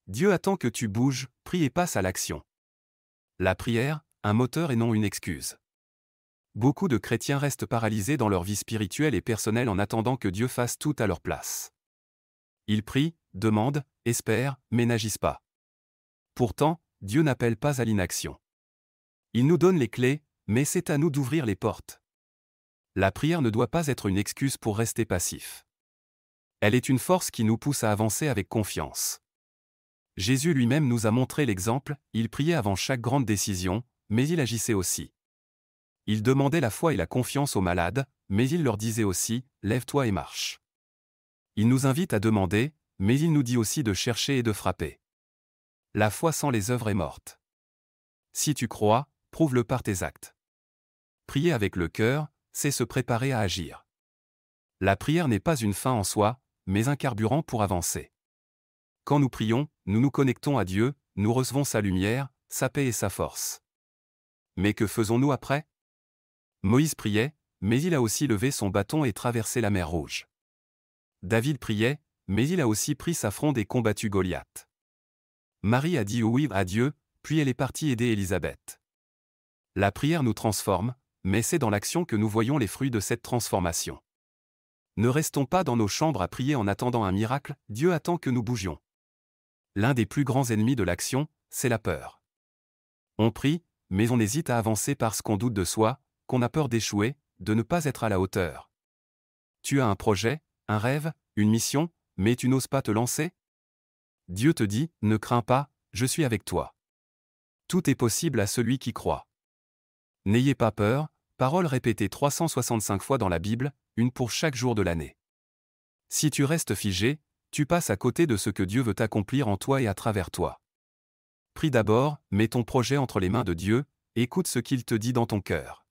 Dieu attend que tu bouges, prie et passe à l'action. La prière, un moteur et non une excuse. Beaucoup de chrétiens restent paralysés dans leur vie spirituelle et personnelle en attendant que Dieu fasse tout à leur place. Ils prient, demandent, espèrent, mais n'agissent pas. Pourtant, Dieu n'appelle pas à l'inaction. Il nous donne les clés, mais c'est à nous d'ouvrir les portes. La prière ne doit pas être une excuse pour rester passif. Elle est une force qui nous pousse à avancer avec confiance. Jésus lui-même nous a montré l'exemple, il priait avant chaque grande décision, mais il agissait aussi. Il demandait la foi et la confiance aux malades, mais il leur disait aussi, « Lève-toi et marche ». Il nous invite à demander, mais il nous dit aussi de chercher et de frapper. La foi sans les œuvres est morte. Si tu crois, prouve-le par tes actes. Prier avec le cœur, c'est se préparer à agir. La prière n'est pas une fin en soi, mais un carburant pour avancer. Quand nous prions, nous nous connectons à Dieu, nous recevons sa lumière, sa paix et sa force. Mais que faisons-nous après? Moïse priait, mais il a aussi levé son bâton et traversé la mer Rouge. David priait, mais il a aussi pris sa fronde et combattu Goliath. Marie a dit oui à Dieu, puis elle est partie aider Élisabeth. La prière nous transforme, mais c'est dans l'action que nous voyons les fruits de cette transformation. Ne restons pas dans nos chambres à prier en attendant un miracle, Dieu attend que nous bougions. L'un des plus grands ennemis de l'action, c'est la peur. On prie, mais on hésite à avancer parce qu'on doute de soi, qu'on a peur d'échouer, de ne pas être à la hauteur. Tu as un projet, un rêve, une mission, mais tu n'oses pas te lancer? Dieu te dit, ne crains pas, je suis avec toi. Tout est possible à celui qui croit. N'ayez pas peur, parole répétée 365 fois dans la Bible, une pour chaque jour de l'année. Si tu restes figé, tu passes à côté de ce que Dieu veut accomplir en toi et à travers toi. Prie d'abord, mets ton projet entre les mains de Dieu, écoute ce qu'il te dit dans ton cœur.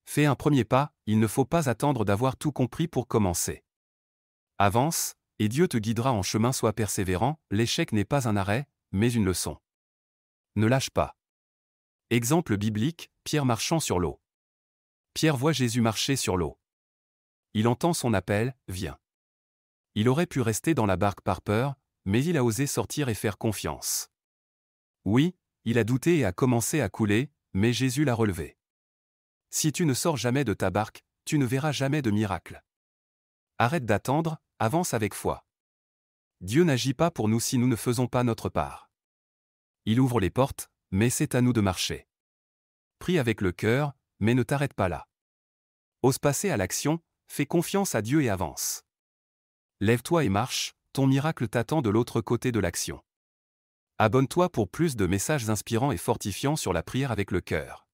Fais un premier pas, il ne faut pas attendre d'avoir tout compris pour commencer. Avance, et Dieu te guidera en chemin, sois persévérant, l'échec n'est pas un arrêt, mais une leçon. Ne lâche pas. Exemple biblique, Pierre marchant sur l'eau. Pierre voit Jésus marcher sur l'eau. Il entend son appel, viens. Il aurait pu rester dans la barque par peur, mais il a osé sortir et faire confiance. Oui, il a douté et a commencé à couler, mais Jésus l'a relevé. Si tu ne sors jamais de ta barque, tu ne verras jamais de miracle. Arrête d'attendre, avance avec foi. Dieu n'agit pas pour nous si nous ne faisons pas notre part. Il ouvre les portes, mais c'est à nous de marcher. Prie avec le cœur, mais ne t'arrête pas là. Ose passer à l'action, fais confiance à Dieu et avance. Lève-toi et marche, ton miracle t'attend de l'autre côté de l'action. Abonne-toi pour plus de messages inspirants et fortifiants sur la prière avec le cœur.